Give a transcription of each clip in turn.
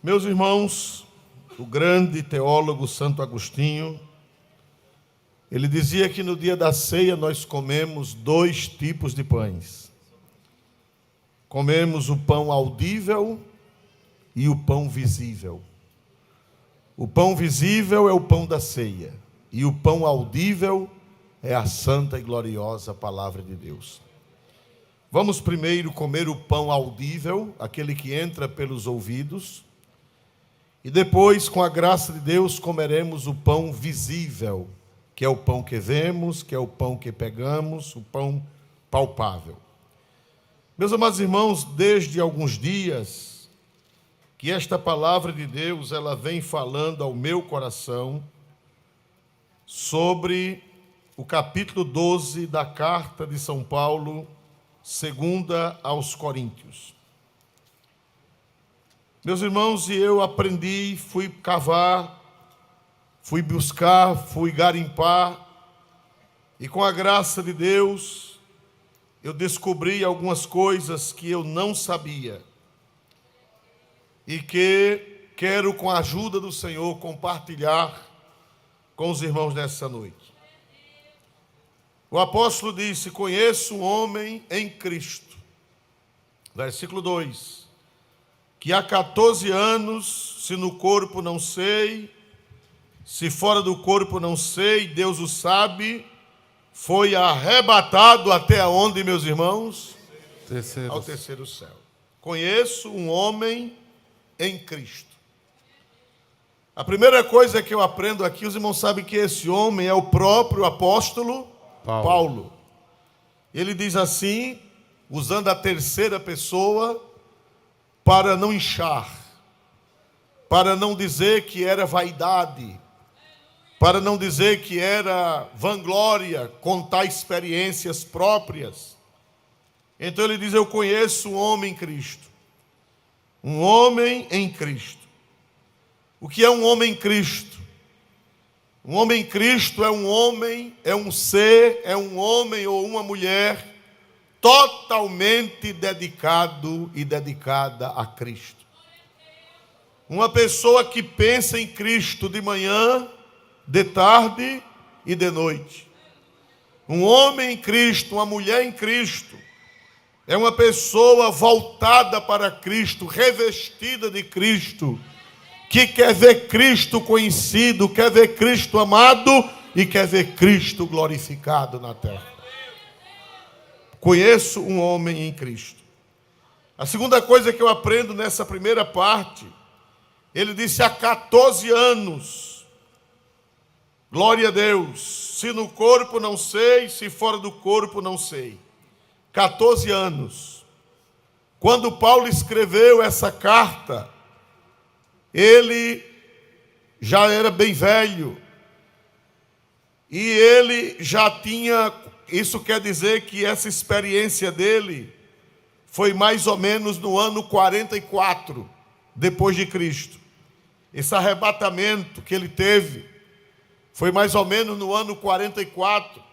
Meus irmãos, o grande teólogo Santo Agostinho, ele dizia que no dia da ceia nós comemos dois tipos de pães. Comemos o pão audível e o pão visível. O pão visível é o pão da ceia e o pão audível é a santa e gloriosa palavra de Deus. Vamos primeiro comer o pão audível, aquele que entra pelos ouvidos, e depois, com a graça de Deus, comeremos o pão visível, que é o pão que vemos, que é o pão que pegamos, o pão palpável. Meus amados irmãos, desde alguns dias que esta palavra de Deus, ela vem falando ao meu coração sobre o capítulo 12 da carta de São Paulo, segunda aos Coríntios. Meus irmãos, e eu aprendi, fui cavar, fui buscar, fui garimpar, e com a graça de Deus, eu descobri algumas coisas que eu não sabia, e que quero, com a ajuda do Senhor, compartilhar com os irmãos nessa noite. O apóstolo disse: conheço um homem em Cristo, versículo 2, que há 14 anos, se no corpo não sei, se fora do corpo não sei, Deus o sabe, foi arrebatado até onde, meus irmãos? Ao terceiro céu. Conheço um homem em Cristo. A primeira coisa que eu aprendo aqui, os irmãos sabem que esse homem é o próprio apóstolo Paulo. Ele diz assim, usando a terceira pessoa, para não inchar, para não dizer que era vaidade, para não dizer que era vanglória, contar experiências próprias. Então ele diz: eu conheço um homem em Cristo. Um homem em Cristo. O que é um homem em Cristo? Um homem em Cristo é um homem, é um ser, é um homem ou uma mulher totalmente dedicado e dedicada a Cristo. Uma pessoa que pensa em Cristo de manhã, de tarde e de noite. Um homem em Cristo, uma mulher em Cristo, é uma pessoa voltada para Cristo, revestida de Cristo, que quer ver Cristo conhecido, quer ver Cristo amado e quer ver Cristo glorificado na terra. Conheço um homem em Cristo. A segunda coisa que eu aprendo nessa primeira parte, ele disse: há 14 anos, glória a Deus, se no corpo não sei, se fora do corpo não sei. 14 anos. Quando Paulo escreveu essa carta, ele já era bem velho, e ele já tinha... Isso quer dizer que essa experiência dele foi mais ou menos no ano 44 depois de Cristo. Esse arrebatamento que ele teve foi mais ou menos no ano 44.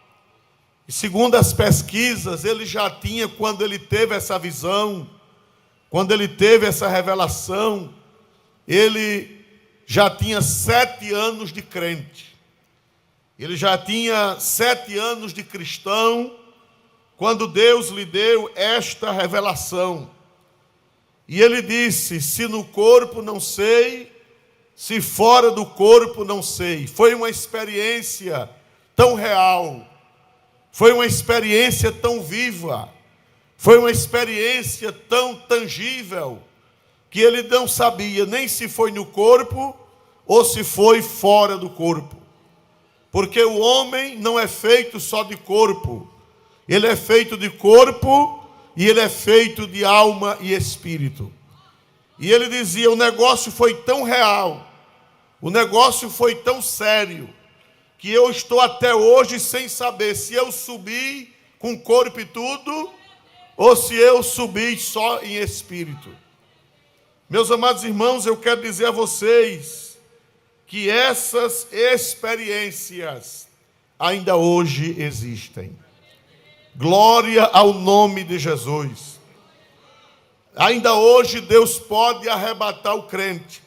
E segundo as pesquisas, ele já tinha, quando ele teve essa visão, quando ele teve essa revelação, ele já tinha 7 anos de crente. Ele já tinha 7 anos de cristão, quando Deus lhe deu esta revelação. E ele disse: se no corpo não sei, se fora do corpo não sei. Foi uma experiência tão real, foi uma experiência tão viva, foi uma experiência tão tangível, que ele não sabia nem se foi no corpo ou se foi fora do corpo. Porque o homem não é feito só de corpo, ele é feito de corpo e ele é feito de alma e espírito. E ele dizia: o negócio foi tão real, o negócio foi tão sério, que eu estou até hoje sem saber se eu subi com corpo e tudo, ou se eu subi só em espírito. Meus amados irmãos, eu quero dizer a vocês que essas experiências ainda hoje existem. Glória ao nome de Jesus. Ainda hoje Deus pode arrebatar o crente.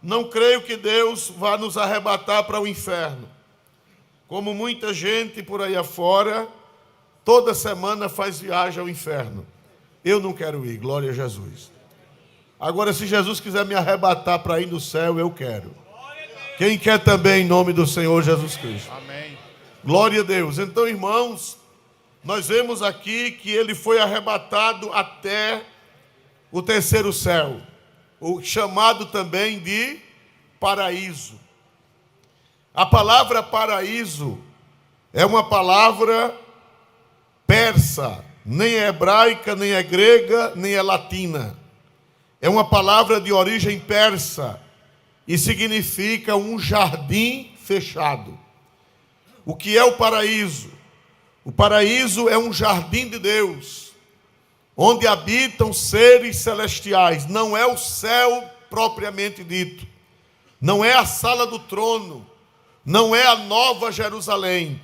Não creio que Deus vá nos arrebatar para o inferno. Como muita gente por aí afora, toda semana faz viagem ao inferno. Eu não quero ir, glória a Jesus. Agora, se Jesus quiser me arrebatar para ir no céu, eu quero. Quem quer também, em nome do Senhor Jesus Cristo? Amém. Glória a Deus. Então, irmãos, nós vemos aqui que ele foi arrebatado até o terceiro céu, o chamado também de paraíso. A palavra paraíso é uma palavra persa, nem é hebraica, nem é grega, nem é latina. É uma palavra de origem persa e significa um jardim fechado. O que é o paraíso? O paraíso é um jardim de Deus, onde habitam seres celestiais. Não é o céu propriamente dito, não é a sala do trono, não é a Nova Jerusalém.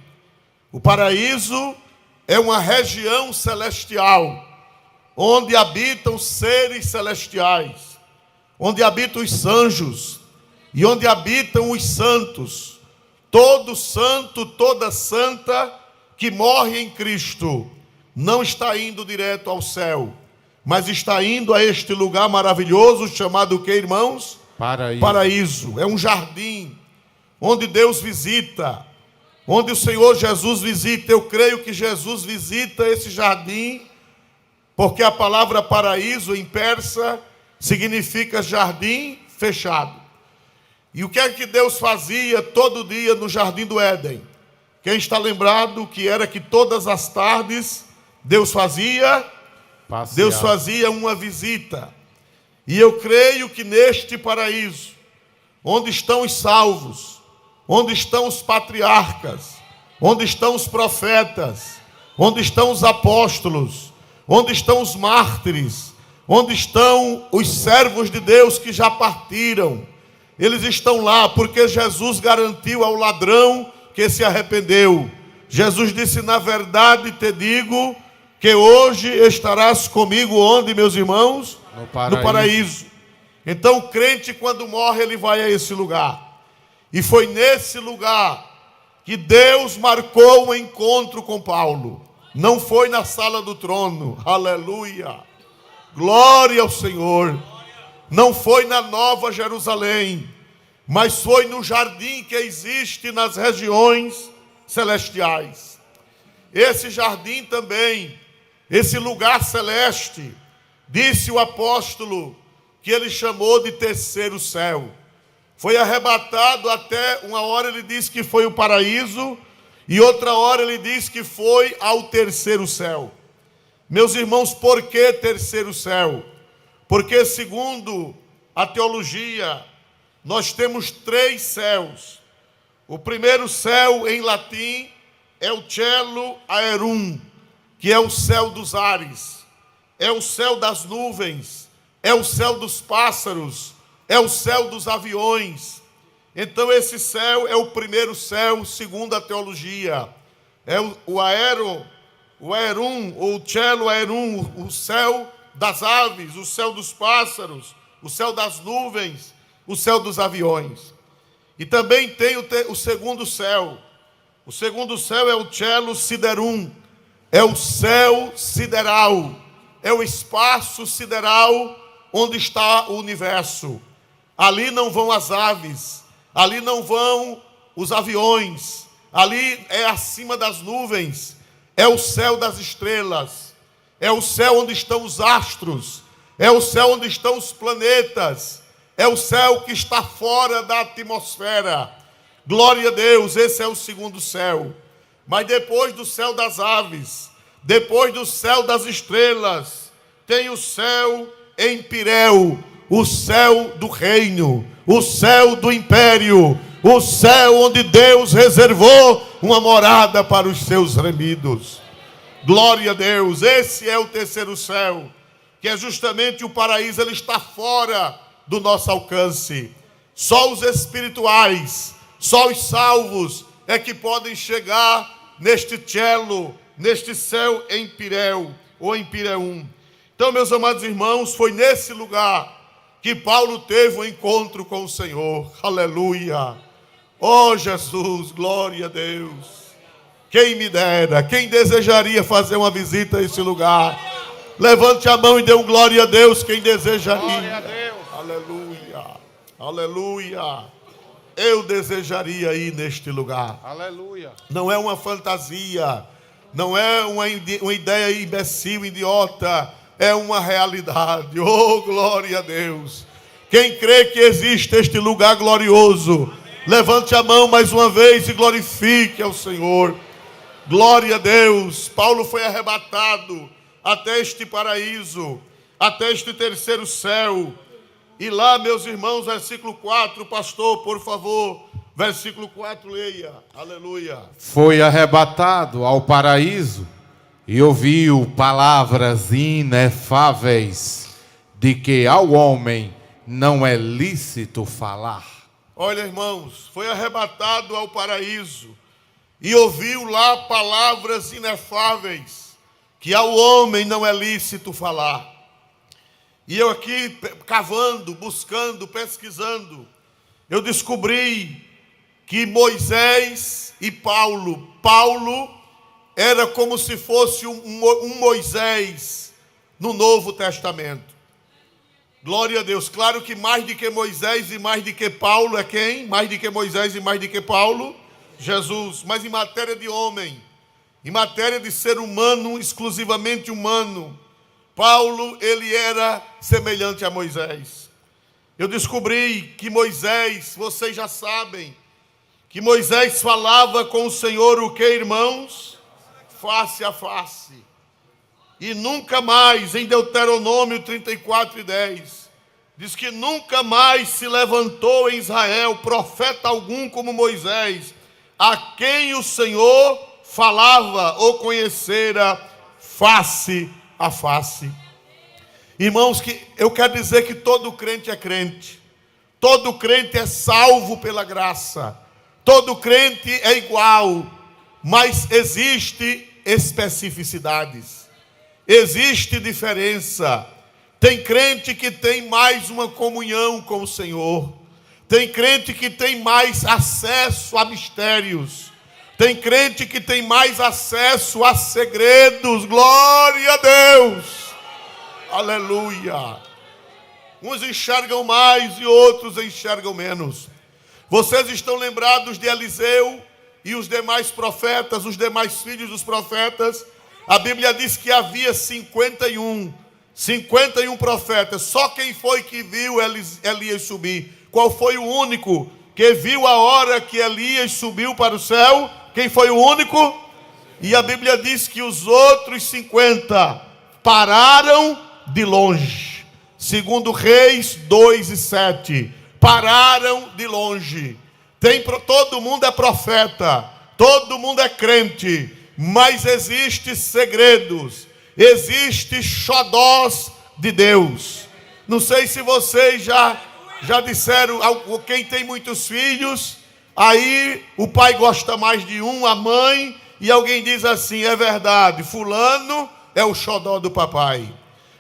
O paraíso é uma região celestial, onde habitam seres celestiais, onde habitam os anjos e onde habitam os santos. Todo santo, toda santa que morre em Cristo não está indo direto ao céu, mas está indo a este lugar maravilhoso chamado o que, irmãos? Paraíso. Paraíso. É um jardim onde Deus visita, onde o Senhor Jesus visita. Eu creio que Jesus visita esse jardim, porque a palavra paraíso em persa significa jardim fechado. E o que é que Deus fazia todo dia no jardim do Éden? Quem está lembrado que era que todas as tardes Deus fazia uma visita. E eu creio que neste paraíso, onde estão os salvos, onde estão os patriarcas, onde estão os profetas, onde estão os apóstolos, onde estão os mártires, onde estão os servos de Deus que já partiram, eles estão lá porque Jesus garantiu ao ladrão que se arrependeu. Jesus disse: na verdade te digo que hoje estarás comigo onde, meus irmãos? No paraíso. Então o crente, quando morre, ele vai a esse lugar. E foi nesse lugar que Deus marcou o encontro com Paulo. Não foi na sala do trono, aleluia, glória ao Senhor. Não foi na Nova Jerusalém, mas foi no jardim que existe nas regiões celestiais. Esse jardim também, esse lugar celeste, disse o apóstolo que ele chamou de terceiro céu. Foi arrebatado até uma hora, ele diz que foi o paraíso, e outra hora ele diz que foi ao terceiro céu. Meus irmãos, por que terceiro céu? Porque segundo a teologia, nós temos 3 céus. O primeiro céu em latim é o cielo aerum, que é o céu dos ares, é o céu das nuvens, é o céu dos pássaros, é o céu dos aviões. Então esse céu é o primeiro céu, segundo a teologia. É o aerum, ou o cielo aerum, o céu das aves, o céu dos pássaros, o céu das nuvens, o céu dos aviões. E também tem o segundo céu. O segundo céu é o cielo siderum, é o céu sideral, é o espaço sideral onde está o universo. Ali não vão as aves, ali não vão os aviões, ali é acima das nuvens, é o céu das estrelas, é o céu onde estão os astros, é o céu onde estão os planetas, é o céu que está fora da atmosfera. Glória a Deus, esse é o segundo céu. Mas depois do céu das aves, depois do céu das estrelas, tem o céu empíreo, o céu do reino, o céu do império, o céu onde Deus reservou uma morada para os seus remidos. Glória a Deus, esse é o terceiro céu, que é justamente o paraíso. Ele está fora do nosso alcance. Só os espirituais, só os salvos é que podem chegar neste cielo, neste céu empíreo ou empíreum. Então, meus amados irmãos, foi nesse lugar que Paulo teve um encontro com o Senhor. Aleluia! Oh Jesus, glória a Deus! Quem me dera, quem desejaria fazer uma visita a esse lugar? Levante a mão e dê um glória a Deus, quem desejaria. Glória a Deus. Aleluia, aleluia. Eu desejaria ir neste lugar. Aleluia. Não é uma fantasia, não é uma ideia imbecil, idiota, é uma realidade. Oh, glória a Deus. Quem crê que existe este lugar glorioso, levante a mão mais uma vez e glorifique ao Senhor. Glória a Deus. Paulo foi arrebatado até este paraíso, até este terceiro céu. E lá, meus irmãos, versículo 4, pastor, por favor, versículo 4, leia. Aleluia. Foi arrebatado ao paraíso e ouviu palavras inefáveis, de que ao homem não é lícito falar. Olha, irmãos, foi arrebatado ao paraíso e ouviu lá palavras inefáveis, que ao homem não é lícito falar. E eu aqui, cavando, buscando, pesquisando, eu descobri que Moisés e Paulo era como se fosse um Moisés no Novo Testamento. Glória a Deus. Claro que mais do que Moisés e mais do que Paulo é quem? Mais do que Moisés e mais do que Paulo? Jesus. Mas em matéria de homem, em matéria de ser humano, exclusivamente humano, Paulo, ele era semelhante a Moisés. Eu descobri que Moisés, vocês já sabem, que Moisés falava com o Senhor o que, irmãos? Face a face. E nunca mais, em Deuteronômio 34:10, diz que nunca mais se levantou em Israel profeta algum como Moisés, a quem o Senhor falava ou conhecera face a face. Irmãos, que eu quero dizer que todo crente é crente, todo crente é salvo pela graça, todo crente é igual, mas existe especificidades, existe diferença. Tem crente que tem mais uma comunhão com o Senhor, tem crente que tem mais acesso a mistérios, tem crente que tem mais acesso a segredos. Glória a Deus, aleluia. Uns enxergam mais e outros enxergam menos. Vocês estão lembrados de Eliseu e os demais profetas, os demais filhos dos profetas? A Bíblia diz que havia 51 profetas. Só quem foi que viu Elias subir? Qual foi o único que viu a hora que Elias subiu para o céu? Quem foi o único? E a Bíblia diz que os outros 50 pararam de longe. Segundo Reis 2:7. Pararam de longe. Todo mundo é profeta, todo mundo é crente, mas existem segredos, existem xodós de Deus. Não sei se vocês já disseram, quem tem muitos filhos, aí o pai gosta mais de um, a mãe, e alguém diz assim: é verdade, fulano é o xodó do papai,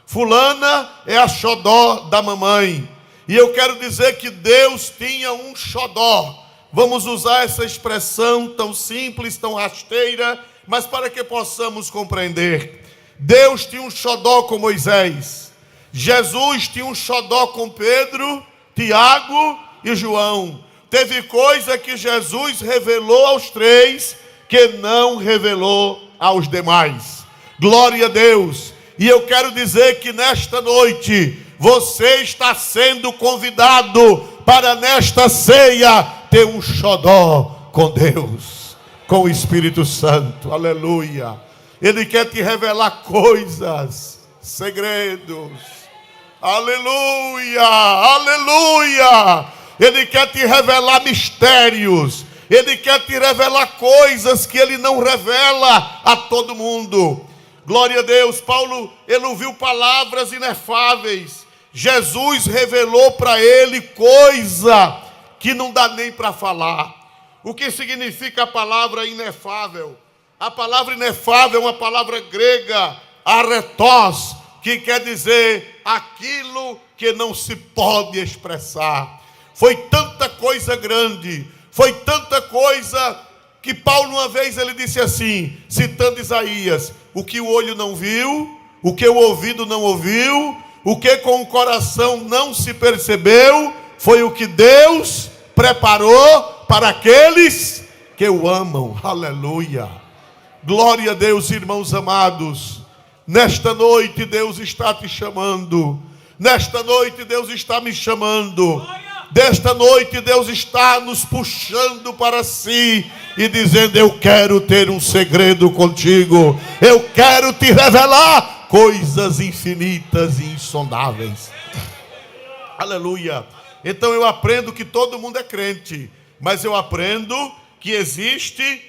fulana é a xodó da mamãe. E eu quero dizer que Deus tinha um xodó. Vamos usar essa expressão tão simples, tão rasteira, mas para que possamos compreender. Deus tinha um xodó com Moisés, Jesus tinha um xodó com Pedro, Tiago e João. Teve coisa que Jesus revelou aos três que não revelou aos demais. Glória a Deus. E eu quero dizer que nesta noite você está sendo convidado para nesta ceia ter um xodó com Deus, com o Espírito Santo. Aleluia. Ele quer te revelar coisas, segredos. Aleluia, aleluia. Ele quer te revelar mistérios. Ele quer te revelar coisas que ele não revela a todo mundo. Glória a Deus. Paulo, ele ouviu palavras inefáveis. Jesus revelou para ele coisa que não dá nem para falar. O que significa a palavra inefável? A palavra inefável é uma palavra grega, aretos, que quer dizer aquilo que não se pode expressar. Foi tanta coisa grande, foi tanta coisa que Paulo uma vez ele disse assim, citando Isaías: o que o olho não viu, o que o ouvido não ouviu, o que com o coração não se percebeu, foi o que Deus preparou para aqueles que o amam. Aleluia. Glória a Deus, irmãos amados. Nesta noite Deus está te chamando. Nesta noite Deus está me chamando. Desta noite Deus está nos puxando para si e dizendo: eu quero ter um segredo contigo. Eu quero te revelar coisas infinitas e insondáveis. Aleluia. Então eu aprendo que todo mundo é crente, mas eu aprendo que existe,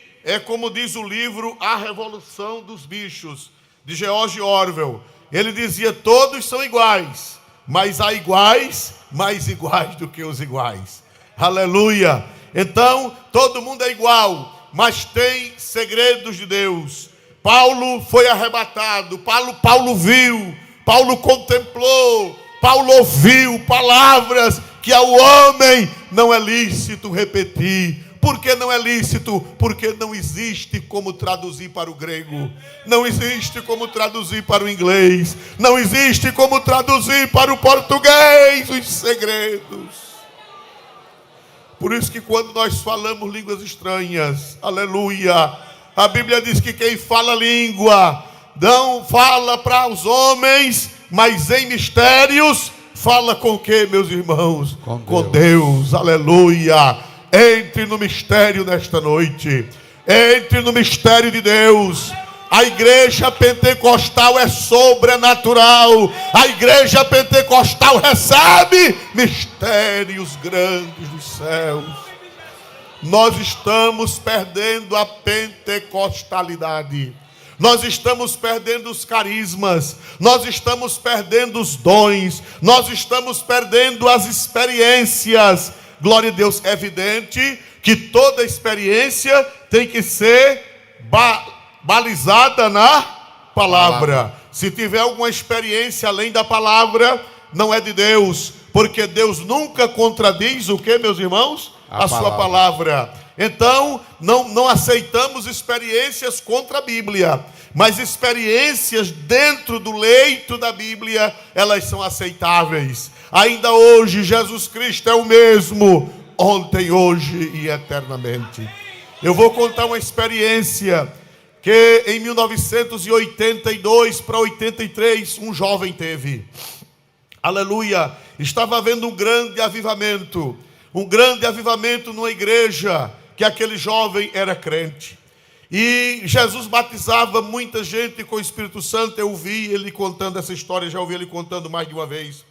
como diz o livro A Revolução dos Bichos, de George Orwell. Ele dizia: todos são iguais, mas há iguais mais iguais do que os iguais. Aleluia. Então todo mundo é igual, mas tem segredos de Deus. Paulo foi arrebatado, Paulo viu, Paulo contemplou, Paulo ouviu palavras que ao homem não é lícito repetir. Por que não é lícito? Porque não existe como traduzir para o grego, não existe como traduzir para o inglês, não existe como traduzir para o português os segredos. Por isso que quando nós falamos línguas estranhas, aleluia, a Bíblia diz que quem fala língua não fala para os homens, mas em mistérios fala com quem, meus irmãos? Com Deus, aleluia. Entre no mistério nesta noite. Entre no mistério de Deus. A igreja pentecostal é sobrenatural. A igreja pentecostal recebe mistérios grandes dos céus. Nós estamos perdendo a pentecostalidade. Nós estamos perdendo os carismas. Nós estamos perdendo os dons. Nós estamos perdendo as experiências. Glória a Deus. É evidente que toda experiência tem que ser balizada na palavra. Se tiver alguma experiência além da palavra, não é de Deus, porque Deus nunca contradiz o que, meus irmãos? A sua palavra. Então, não aceitamos experiências contra a Bíblia, mas experiências dentro do leito da Bíblia, elas são aceitáveis. Ainda hoje, Jesus Cristo é o mesmo, ontem, hoje e eternamente. Eu vou contar uma experiência que em 1982 para 83, um jovem teve. Aleluia. Estava havendo um grande avivamento numa igreja, que aquele jovem era crente. E Jesus batizava muita gente com o Espírito Santo. Eu ouvi ele contando essa história, já ouvi ele contando mais de uma vez.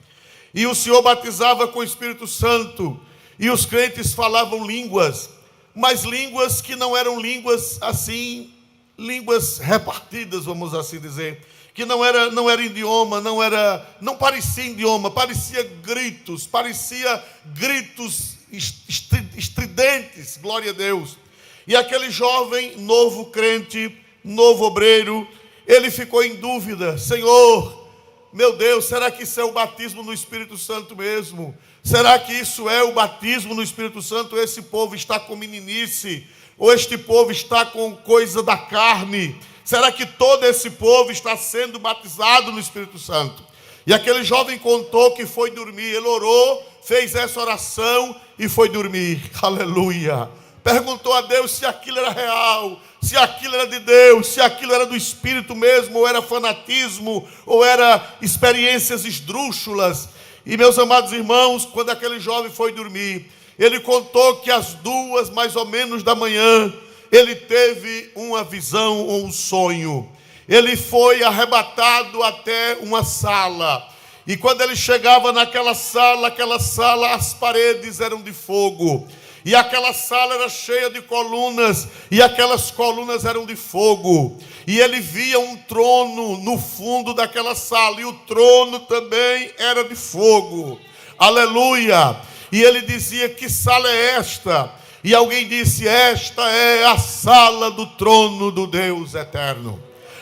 E o Senhor batizava com o Espírito Santo, e os crentes falavam línguas, mas línguas que não eram línguas assim, línguas repartidas, vamos assim dizer, que não era idioma, não parecia idioma, parecia gritos estridentes, glória a Deus. E aquele jovem, novo crente, novo obreiro, ele ficou em dúvida: Senhor, meu Deus, será que isso é o batismo no Espírito Santo mesmo? Será que isso é o batismo no Espírito Santo? Esse povo está com meninice? Ou este povo está com coisa da carne? Será que todo esse povo está sendo batizado no Espírito Santo? E aquele jovem contou que foi dormir. Ele orou, fez essa oração e foi dormir. Aleluia. Perguntou a Deus se aquilo era real, se aquilo era de Deus, se aquilo era do Espírito mesmo, ou era fanatismo, ou era experiências esdrúxulas. E, meus amados irmãos, quando aquele jovem foi dormir, ele contou que às 2, mais ou menos, da manhã, ele teve uma visão ou um sonho. Ele foi arrebatado até uma sala. E quando ele chegava naquela sala, as paredes eram de fogo. E aquela sala era cheia de colunas, e aquelas colunas eram de fogo. E ele via um trono no fundo daquela sala, e o trono também era de fogo. Aleluia! E ele dizia: que sala é esta? E alguém disse: esta é a sala do trono do Deus eterno.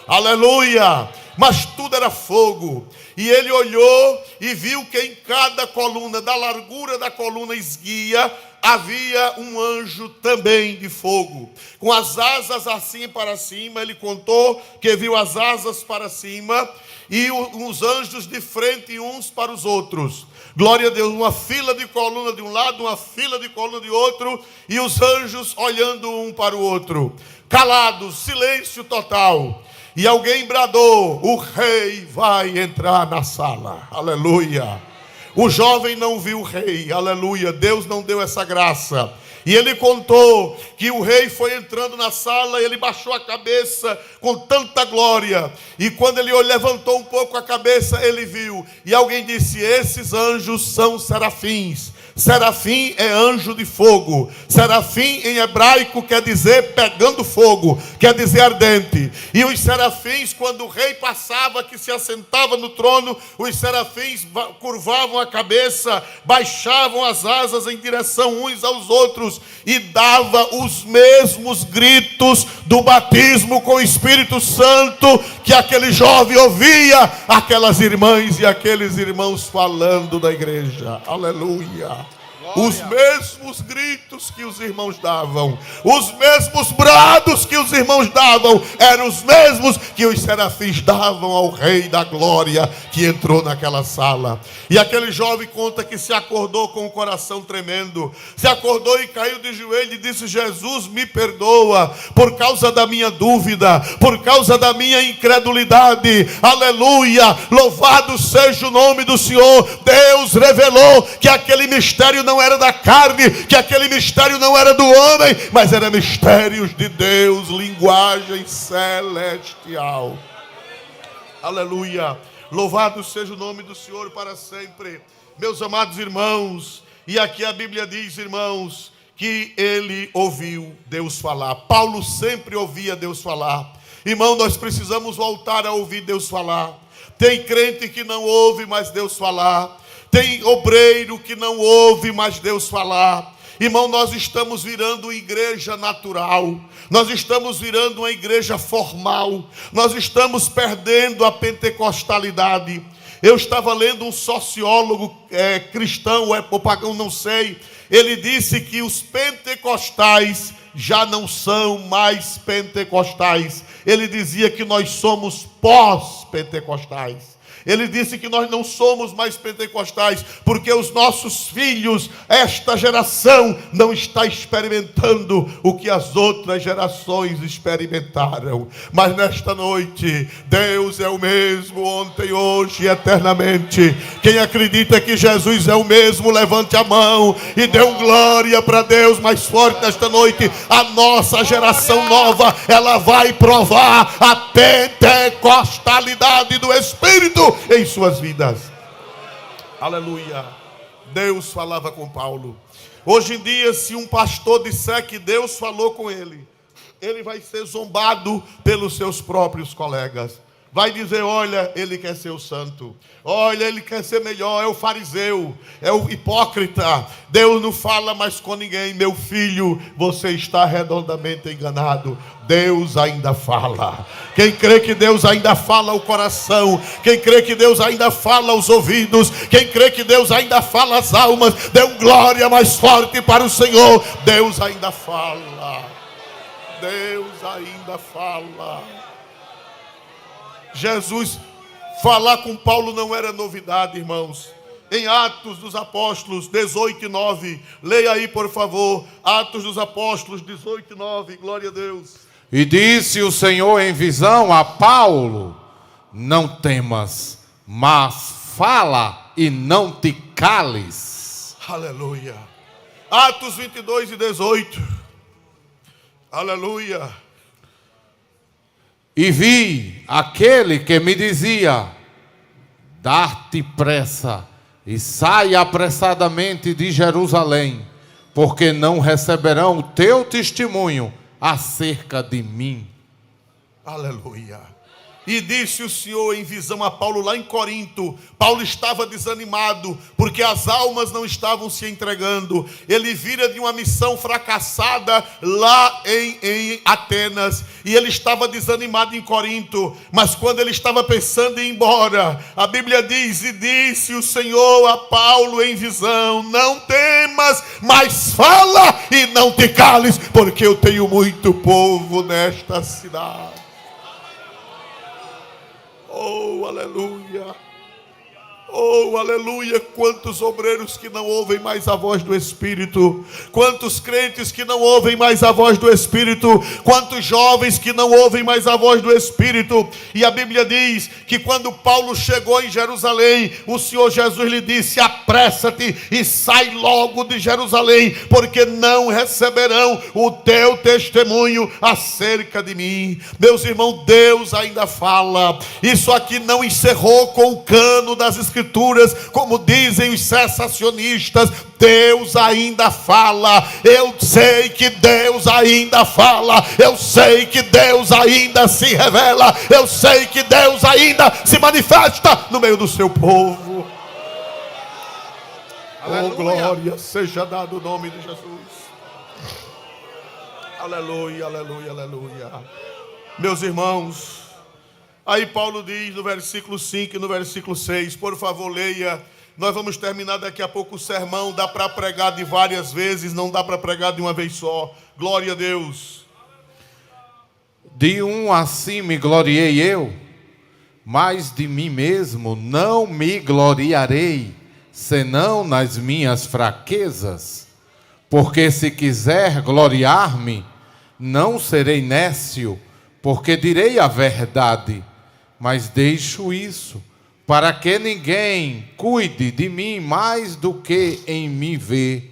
Aleluia! Mas tudo era fogo. E ele olhou e viu que em cada coluna, da largura da coluna esguia, havia um anjo também de fogo, com as asas assim para cima. Ele contou que viu as asas para cima e os anjos de frente uns para os outros. Glória a Deus, uma fila de coluna de um lado, uma fila de coluna de outro, e os anjos olhando um para o outro. Calados, silêncio total. E alguém bradou: o rei vai entrar na sala. Aleluia. O jovem não viu o rei. Aleluia. Deus não deu essa graça. E ele contou que o rei foi entrando na sala, ele baixou a cabeça com tanta glória. E quando ele levantou um pouco a cabeça, ele viu. E alguém disse: esses anjos são serafins. Serafim é anjo de fogo. Serafim em hebraico quer dizer pegando fogo, quer dizer ardente. E os serafins, quando o rei passava, que se assentava no trono, os serafins curvavam a cabeça, baixavam as asas em direção uns aos outros e dava os mesmos gritos do batismo com o Espírito Santo que aquele jovem ouvia aquelas irmãs e aqueles irmãos falando da igreja. Aleluia. Os mesmos gritos que os irmãos davam, os mesmos brados que os irmãos davam, eram os mesmos que os serafins davam ao Rei da Glória que entrou naquela sala. E aquele jovem conta que se acordou com o coração tremendo, se acordou e caiu de joelho e disse: Jesus, me perdoa por causa da minha dúvida, por causa da minha incredulidade. Aleluia, louvado seja o nome do Senhor. Deus revelou que aquele mistério não era da carne, que aquele mistério não era do homem, mas era mistérios de Deus, linguagem celestial. Aleluia, louvado seja o nome do Senhor para sempre. Meus amados irmãos, e aqui a Bíblia diz, irmãos, que ele ouviu Deus falar. Paulo sempre ouvia Deus falar. Irmão, nós precisamos voltar a ouvir Deus falar. Tem crente que não ouve mais Deus falar. Tem obreiro que não ouve mais Deus falar. Irmão, nós estamos virando igreja natural. Nós estamos virando uma igreja formal. Nós estamos perdendo a pentecostalidade. Eu estava lendo um sociólogo cristão ou pagão, não sei. Ele disse que os pentecostais já não são mais pentecostais. Ele dizia que nós somos pós-pentecostais. Ele disse que nós não somos mais pentecostais, porque os nossos filhos, esta geração, não está experimentando o que as outras gerações experimentaram. Mas nesta noite, Deus é o mesmo ontem, hoje e eternamente. Quem acredita que Jesus é o mesmo, levante a mão e dê um glória para Deus mais forte nesta noite. A nossa geração nova, ela vai provar a pentecostalidade do Espírito em suas vidas. Aleluia. Deus falava com Paulo. Hoje em dia, se um pastor disser que Deus falou com ele, ele vai ser zombado pelos seus próprios colegas. Vai dizer: olha, ele quer ser o santo. Olha, ele quer ser melhor, é o fariseu, é o hipócrita. Deus não fala mais com ninguém. Meu filho, você está redondamente enganado. Deus ainda fala. Quem crê que Deus ainda fala o coração, quem crê que Deus ainda fala os ouvidos, quem crê que Deus ainda fala as almas, dê um glória mais forte para o Senhor. Deus ainda fala. Deus ainda fala. Jesus falar com Paulo não era novidade, irmãos. Em Atos dos Apóstolos 18:9, leia aí por favor, Atos dos Apóstolos 18:9, glória a Deus. E disse o Senhor em visão a Paulo: não temas, mas fala e não te cales. Aleluia. Atos 22:18, aleluia. E vi aquele que me dizia: dar-te pressa e saia apressadamente de Jerusalém, porque não receberão o teu testemunho acerca de mim. Aleluia. E disse o Senhor em visão a Paulo lá em Corinto. Paulo estava desanimado, porque as almas não estavam se entregando. Ele vira de uma missão fracassada lá em Atenas, e ele estava desanimado em Corinto. Mas quando ele estava pensando em ir embora, a Bíblia diz: e disse o Senhor a Paulo em visão: não temas, mas fala e não te cales, porque eu tenho muito povo nesta cidade. Oh, aleluia. Oh, aleluia. Quantos obreiros que não ouvem mais a voz do Espírito. Quantos crentes que não ouvem mais a voz do Espírito. Quantos jovens que não ouvem mais a voz do Espírito. E a Bíblia diz que quando Paulo chegou em Jerusalém, o Senhor Jesus lhe disse: apressa-te e sai logo de Jerusalém, porque não receberão o teu testemunho acerca de mim. Meus irmãos, Deus ainda fala. Isso aqui não encerrou com o cano das Escrituras, como dizem os sensacionistas. Deus ainda fala. Eu sei que Deus ainda fala. Eu sei que Deus ainda se revela. Eu sei que Deus ainda se manifesta no meio do seu povo. Aleluia. Oh, glória seja dado o nome de Jesus. Aleluia, aleluia, aleluia. Meus irmãos, aí Paulo diz no versículo 5 e no versículo 6, por favor leia. Nós vamos terminar daqui a pouco o sermão. Dá para pregar de várias vezes, não dá para pregar de uma vez só. Glória a Deus. De um assim me gloriei eu, mas de mim mesmo não me gloriarei, senão nas minhas fraquezas. Porque se quiser gloriar-me, não serei nécio, porque direi a verdade. Mas deixo isso, para que ninguém cuide de mim mais do que em mim vê,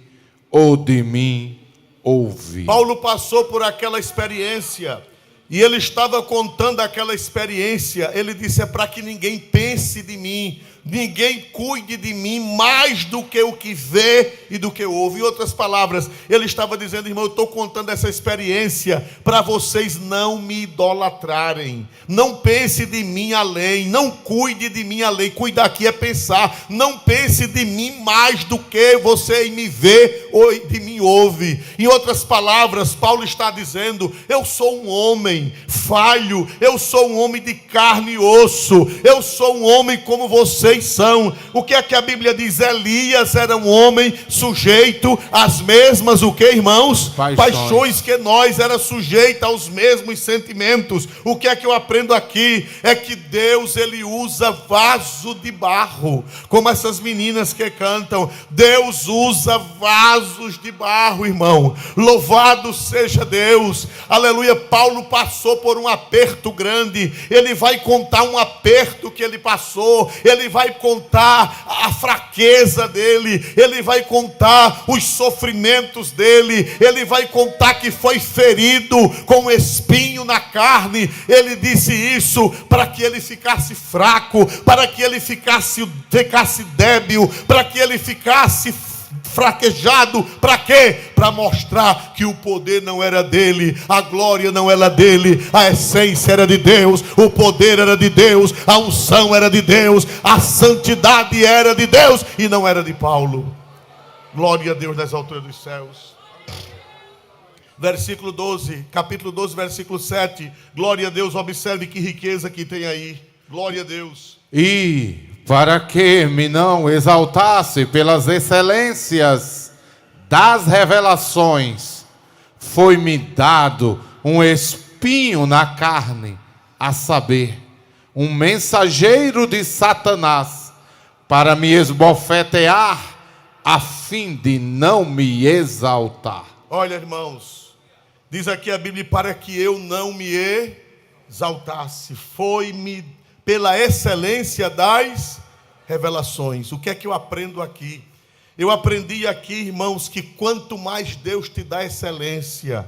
ou de mim ouvir. Paulo passou por aquela experiência, e ele estava contando aquela experiência. Ele disse: é para que ninguém pense de mim, ninguém cuide de mim mais do que o que vê e do que ouve. Em outras palavras, ele estava dizendo: irmão, eu estou contando essa experiência para vocês não me idolatrarem. Não pense de mim além, não cuide de mim além. Cuidar aqui é pensar. Não pense de mim mais do que você me vê ou de mim ouve. Em outras palavras, Paulo está dizendo: eu sou um homem falho, eu sou um homem de carne e osso, eu sou um homem como vocês são. O que é que a Bíblia diz? Elias era um homem sujeito às mesmas, o que, irmãos? Paixões que nós, era sujeito aos mesmos sentimentos. O que é que eu aprendo aqui? É que Deus, ele usa vaso de barro, como essas meninas que cantam. Deus usa vasos de barro, irmão. Louvado seja Deus, aleluia. Paulo passou por um aperto grande. Ele vai contar um aperto que ele passou. Ele vai contar a fraqueza dele. Ele vai contar os sofrimentos dele. Ele vai contar que foi ferido com espinho na carne. Ele disse isso para que ele ficasse fraco, para que ele ficasse débil, para que ele ficasse fraquejado. Para quê? Para mostrar que o poder não era dele, a glória não era dele, a essência era de Deus, o poder era de Deus, a unção era de Deus, a santidade era de Deus e não era de Paulo. Glória a Deus nas alturas dos céus. Versículo 12, capítulo 12, versículo 7. Glória a Deus, observe que riqueza que tem aí. Glória a Deus. E para que me não exaltasse pelas excelências das revelações, foi-me dado um espinho na carne, a saber, um mensageiro de Satanás, para me esbofetear, a fim de não me exaltar. Olha, irmãos, diz aqui a Bíblia: para que eu não me exaltasse, foi-me pela excelência das revelações. O que é que eu aprendo aqui? Eu aprendi aqui, irmãos, que quanto mais Deus te dá excelência,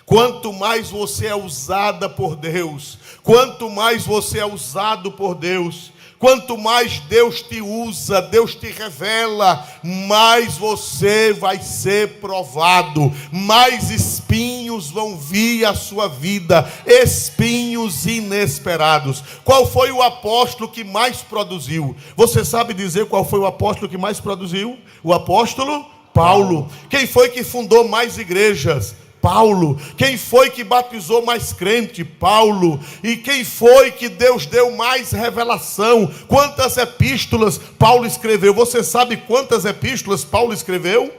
quanto mais você é usada por Deus, quanto mais você é usado por Deus, quanto mais Deus te usa, Deus te revela, mais você vai ser provado, mais espinhos espinhos vão vir à sua vida, espinhos inesperados. Qual foi o apóstolo que mais produziu? Você sabe dizer qual foi o apóstolo que mais produziu? O apóstolo Paulo. Quem foi que fundou mais igrejas? Paulo. Quem foi que batizou mais crente? Paulo. E quem foi que Deus deu mais revelação? Quantas epístolas Paulo escreveu? Você sabe quantas epístolas Paulo escreveu?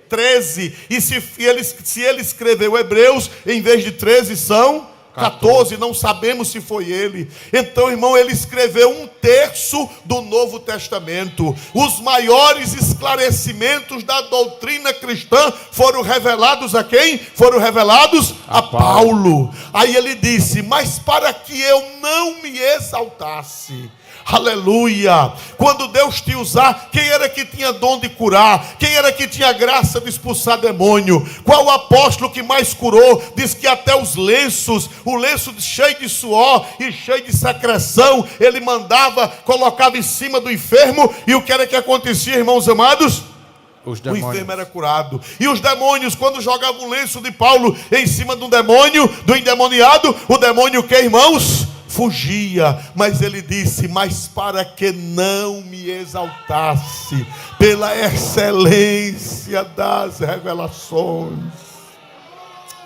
13. E se ele escreveu Hebreus, em vez de 13 são 14. Não sabemos se foi ele. Então, irmão, ele escreveu 1/3 do Novo Testamento. Os maiores esclarecimentos da doutrina cristã foram revelados a quem? Foram revelados a Paulo. Aí ele disse: mas para que eu não me exaltasse. Aleluia. Quando Deus te usar, quem era que tinha dom de curar? Quem era que tinha graça de expulsar demônio? Qual o apóstolo que mais curou? Diz que até os lenços, o lenço cheio de suor e cheio de secreção, ele mandava, colocava em cima do enfermo. E o que era que acontecia, irmãos amados? O enfermo era curado. E os demônios, quando jogavam o lenço de Paulo em cima do demônio, do endemoniado, o demônio, que irmãos? Fugia. Mas ele disse: mas para que não me exaltasse pela excelência das revelações.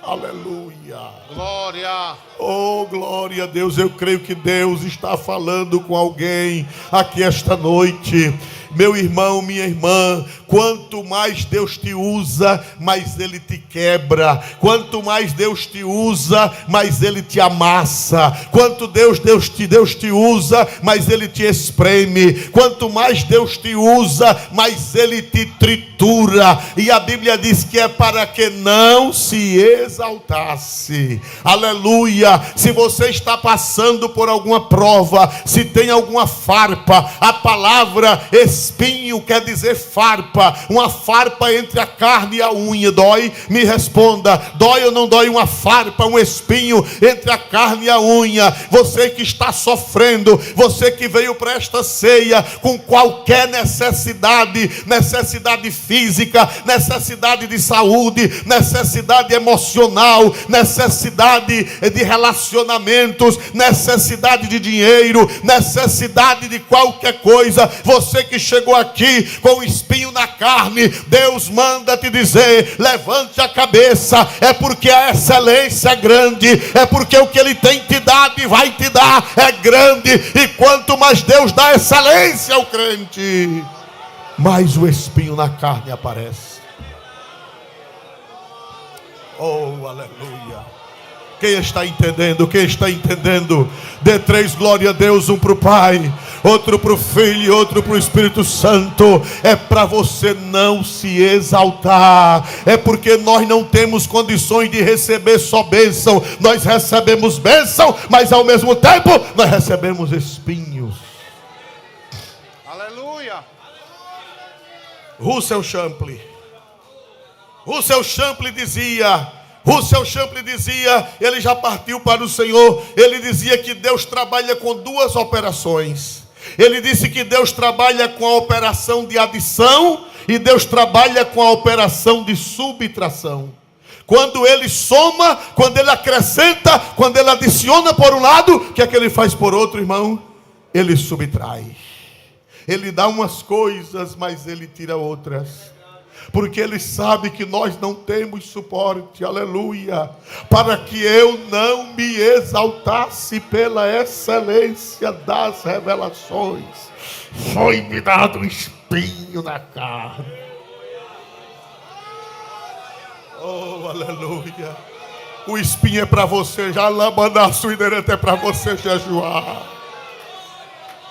Aleluia. Glória. Oh, glória a Deus. Eu creio que Deus está falando com alguém aqui esta noite. Meu irmão, minha irmã, quanto mais Deus te usa, mais Ele te quebra. Quanto mais Deus te usa, mais Ele te amassa. Quanto Deus te usa, mais Ele te espreme. Quanto mais Deus te usa, mais Ele te tritura. E a Bíblia diz que é para que não se exaltasse. Aleluia. Se você está passando por alguma prova, se tem alguma farpa, a palavra espinho quer dizer farpa. Uma farpa entre a carne e a unha. Dói? Me responda. Dói ou não dói uma farpa, um espinho entre a carne e a unha? Você que está sofrendo, você que veio para esta ceia com qualquer necessidade física, necessidade de saúde, necessidade emocional, necessidade de relacionamentos, necessidade de dinheiro, necessidade de qualquer coisa, você que chegou aqui com um espinho na carne, Deus manda te dizer: levante a cabeça, é porque a excelência é grande, é porque o que Ele tem te dado e vai te dar é grande, e quanto mais Deus dá excelência ao crente, mais o espinho na carne aparece. Oh, aleluia. Quem está entendendo? Quem está entendendo? Dê 3 glória a Deus, um para o Pai, outro para o Filho e outro para o Espírito Santo. É para você não se exaltar. É porque nós não temos condições de receber só bênção. Nós recebemos bênção, mas ao mesmo tempo nós recebemos espinhos. Aleluia. Russell Champlin dizia, ele já partiu para o Senhor, ele dizia que Deus trabalha com 2 operações. Ele disse que Deus trabalha com a operação de adição e Deus trabalha com a operação de subtração. Quando Ele soma, quando Ele acrescenta, quando Ele adiciona por um lado, o que é que Ele faz por outro, irmão? Ele subtrai. Ele dá umas coisas, mas Ele tira outras. Porque Ele sabe que nós não temos suporte, aleluia, para que eu não me exaltasse pela excelência das revelações. Foi-me dado um espinho na carne. Oh, aleluia. O espinho é para você, já lamandar sua inerente, é para você jejuar.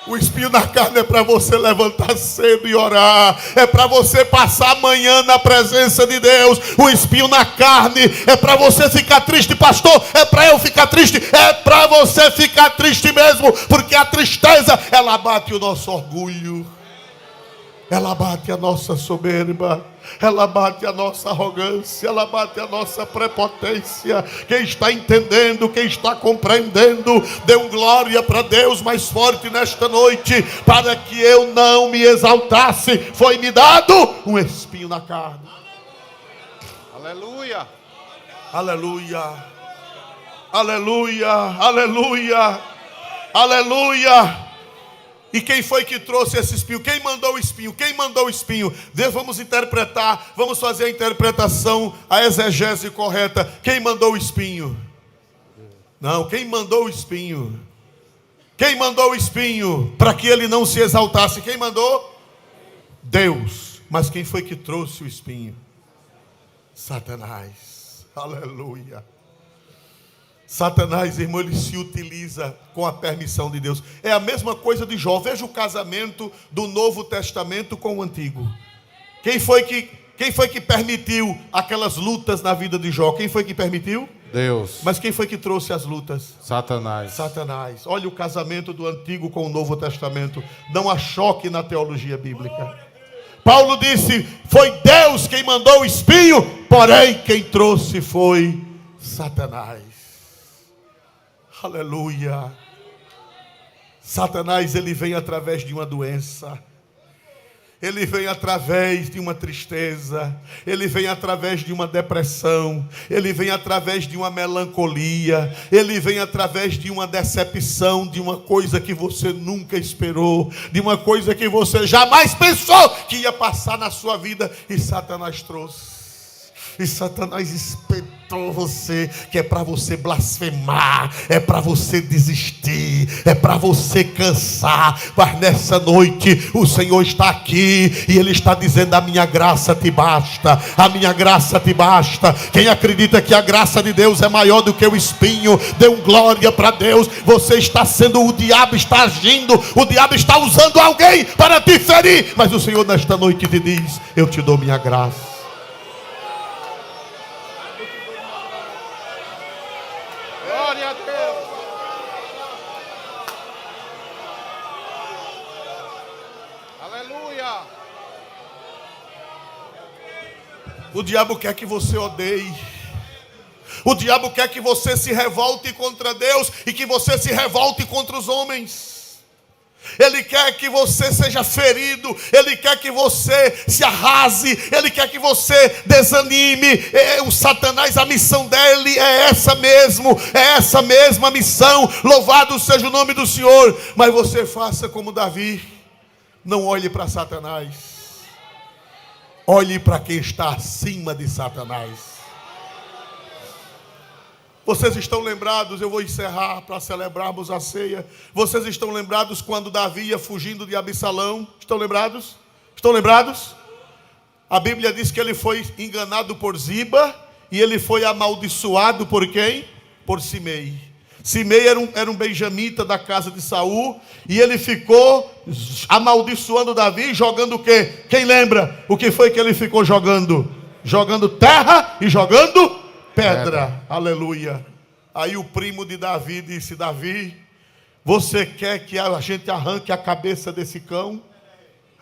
O espinho na carne é para você levantar cedo e orar. É para você passar amanhã na presença de Deus. O espinho na carne é para você ficar triste, pastor. É para eu ficar triste. É para você ficar triste mesmo. Porque a tristeza, ela bate o nosso orgulho. Ela bate a nossa soberba, ela bate a nossa arrogância, ela bate a nossa prepotência. Quem está entendendo, quem está compreendendo, dê um glória para Deus mais forte nesta noite. Para que eu não me exaltasse, foi-me dado um espinho na carne. Aleluia. Aleluia. Aleluia. Aleluia. Aleluia. E quem foi que trouxe esse espinho? Quem mandou o espinho? Quem mandou o espinho? Deus, vamos interpretar, vamos fazer a interpretação, a exegese correta. Quem mandou o espinho? Não, quem mandou o espinho? Quem mandou o espinho para que ele não se exaltasse? Quem mandou? Deus. Mas quem foi que trouxe o espinho? Satanás. Aleluia. Satanás, irmão, ele se utiliza com a permissão de Deus. É a mesma coisa de Jó. Veja o casamento do Novo Testamento com o Antigo. Quem foi que permitiu aquelas lutas na vida de Jó? Quem foi que permitiu? Deus. Mas quem foi que trouxe as lutas? Satanás. Satanás. Olha o casamento do Antigo com o Novo Testamento. Não há choque na teologia bíblica. Paulo disse, foi Deus quem mandou o espinho, porém quem trouxe foi Satanás. Aleluia. Satanás, ele vem através de uma doença. Ele vem através de uma tristeza. Ele vem através de uma depressão. Ele vem através de uma melancolia. Ele vem através de uma decepção, de uma coisa que você nunca esperou, de uma coisa que você jamais pensou que ia passar na sua vida. E Satanás trouxe. E Satanás espetou você, que é para você blasfemar, é para você desistir, é para você cansar. Mas nessa noite o Senhor está aqui e Ele está dizendo, a minha graça te basta, a minha graça te basta. Quem acredita que a graça de Deus é maior do que o espinho, dê um glória para Deus. Você está sendo, o diabo está agindo, o diabo está usando alguém para te ferir, mas o Senhor nesta noite te diz, eu te dou minha graça. Glória a Deus. Aleluia. O diabo quer que você odeie. O diabo quer que você se revolte contra Deus e que você se revolte contra os homens. Ele quer que você seja ferido. Ele quer que você se arrase. Ele quer que você desanime. O Satanás, a missão dele é essa mesmo. É essa mesma missão. Louvado seja o nome do Senhor. Mas você faça como Davi. Não olhe para Satanás. Olhe para quem está acima de Satanás. Vocês estão lembrados, eu vou encerrar para celebrarmos a ceia. Vocês estão lembrados quando Davi ia fugindo de Absalão? Estão lembrados? Estão lembrados? A Bíblia diz que ele foi enganado por Ziba e ele foi amaldiçoado por quem? Por Simei. Simei era um benjamita da casa de Saul e ele ficou amaldiçoando Davi, jogando o quê? Quem lembra o que foi que ele ficou jogando? Jogando terra e jogando pedra. Aleluia. Aí o primo de Davi disse, Davi, você quer que a gente arranque a cabeça desse cão?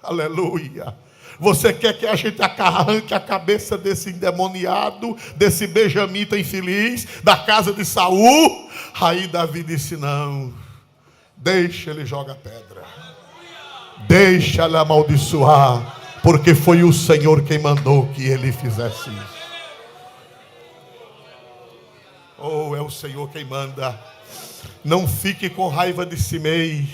Aleluia. Você quer que a gente arranque a cabeça desse endemoniado, desse benjamita infeliz, da casa de Saul? Aí Davi disse, não, deixa ele jogar pedra. Deixa ele amaldiçoar, porque foi o Senhor quem mandou que ele fizesse isso. Oh, é o Senhor quem manda. Não fique com raiva de Simei.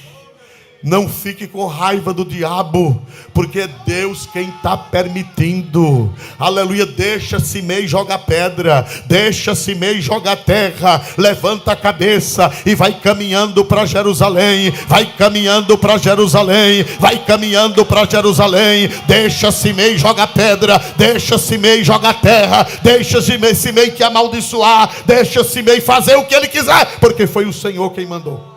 Não fique com raiva do diabo, porque é Deus quem está permitindo. Aleluia. Deixa Simei jogar pedra, deixa Simei jogar terra. Levanta a cabeça e vai caminhando para Jerusalém. Vai caminhando para Jerusalém. Vai caminhando para Jerusalém. Deixa Simei jogar pedra, deixa Simei jogar terra, deixa Simei te amaldiçoar, deixa Simei fazer o que ele quiser, porque foi o Senhor quem mandou.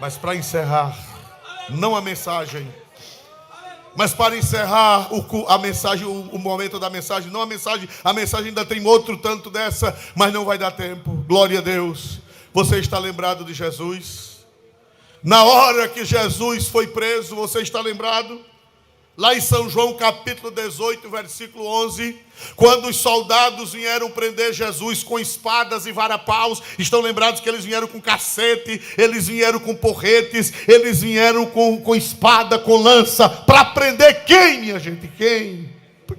Mas para encerrar, não a mensagem, mas para encerrar a mensagem, o momento da mensagem, não a mensagem ainda tem outro tanto dessa, mas não vai dar tempo. Glória a Deus. Você está lembrado de Jesus? Na hora que Jesus foi preso, você está lembrado? Lá em São João capítulo 18, versículo 11, quando os soldados vieram prender Jesus com espadas e varapaus, estão lembrados que eles vieram com cacete, eles vieram com porretes, eles vieram com espada, com lança, para prender quem, minha gente? Quem?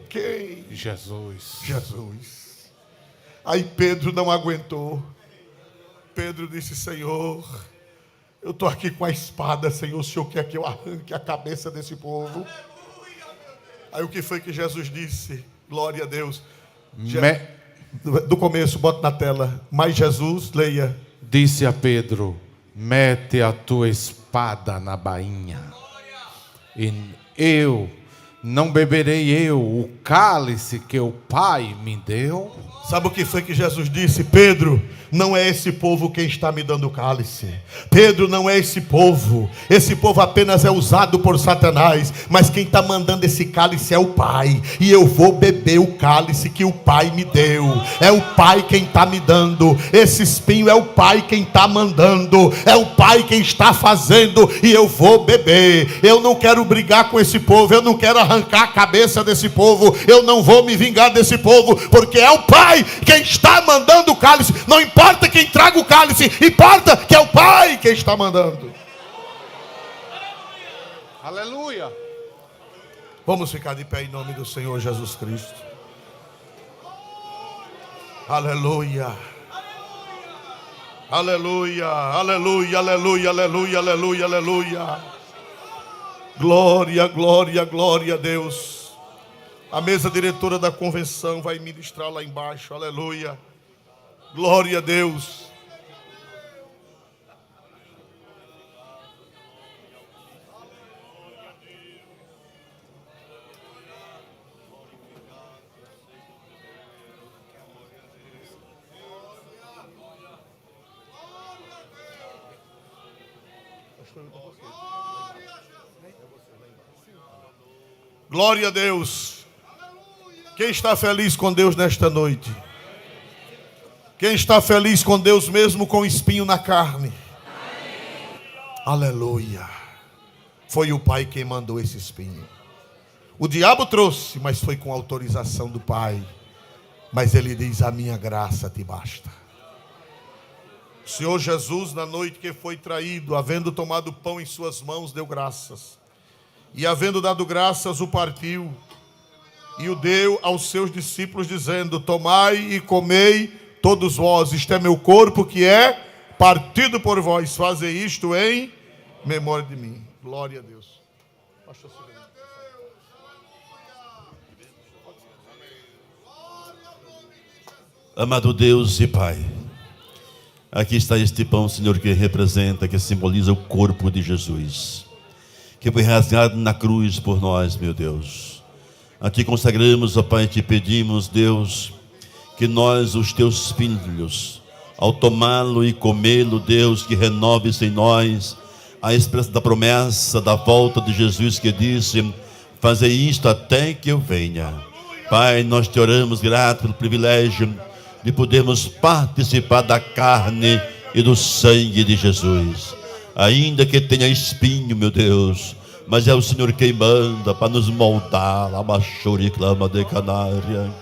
Quem? Jesus. Jesus. Aí Pedro não aguentou. Pedro disse: Senhor, eu estou aqui com a espada, Senhor, o Senhor quer que eu arranque a cabeça desse povo? Aí o que foi que Jesus disse? Glória a Deus. Do começo, bota na tela. Mas Jesus, leia. Disse a Pedro: mete a tua espada na bainha. E não beberei o cálice que o Pai me deu? Sabe o que foi que Jesus disse? Pedro, não é esse povo quem está me dando o cálice. Pedro, não é esse povo. Esse povo apenas é usado por Satanás. Mas quem está mandando esse cálice é o Pai. E eu vou beber o cálice que o Pai me deu. É o Pai quem está me dando. Esse espinho é o Pai quem está mandando. É o Pai quem está fazendo. E eu vou beber. Eu não quero brigar com esse povo. Eu não quero arrancar a cabeça desse povo. Eu não vou me vingar desse povo. Porque é o Pai quem está mandando o cálice. Não importa quem traga o cálice, importa que é o Pai quem está mandando. Aleluia. Vamos ficar de pé em nome do Senhor Jesus Cristo. Aleluia. Aleluia, aleluia, aleluia, aleluia, aleluia, aleluia. Glória, glória, glória a Deus. A mesa diretora da convenção vai ministrar lá embaixo. Aleluia. Glória a Deus. Glória a Deus. Quem está feliz com Deus nesta noite? Quem está feliz com Deus mesmo com espinho na carne? Aleluia. Foi o Pai quem mandou esse espinho. O diabo trouxe, mas foi com autorização do Pai. Mas ele diz: a minha graça te basta. O Senhor Jesus, na noite que foi traído, havendo tomado o pão em suas mãos, deu graças. E havendo dado graças, o partiu. E o deu aos seus discípulos, dizendo: tomai e comei todos vós, isto é meu corpo que é partido por vós, fazei isto em memória de mim. Glória a Deus. Amado Deus e Pai, aqui está este pão, Senhor, que representa, que simboliza o corpo de Jesus, que foi rasgado na cruz por nós, meu Deus. A Ti consagramos, ó Pai, Te pedimos, Deus, que nós, os Teus filhos, ao tomá-lo e comê-lo, Deus, que renove-se em nós a esperança da promessa da volta de Jesus, que disse: fazei isto até que eu venha. Pai, nós Te oramos grato pelo privilégio de podermos participar da carne e do sangue de Jesus, ainda que tenha espinho, meu Deus, mas é o Senhor quem manda para nos moldar. A machuri clama de canária,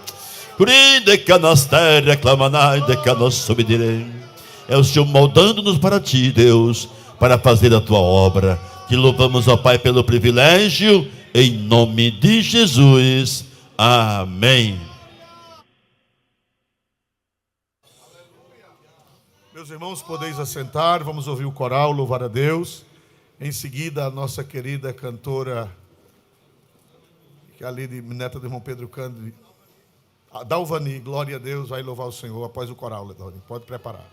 de canastéria, clamanai de canossubidire. É o Senhor moldando-nos para Ti, Deus, para fazer a Tua obra. Te louvamos, ó Pai, pelo privilégio, em nome de Jesus. Amém. Meus irmãos, podeis assentar, vamos ouvir o coral, louvar a Deus. Em seguida, a nossa querida cantora, que é ali de neta do irmão Pedro Cândido, a Dalvani, glória a Deus, vai louvar o Senhor após o coral, Dalvani. Pode preparar.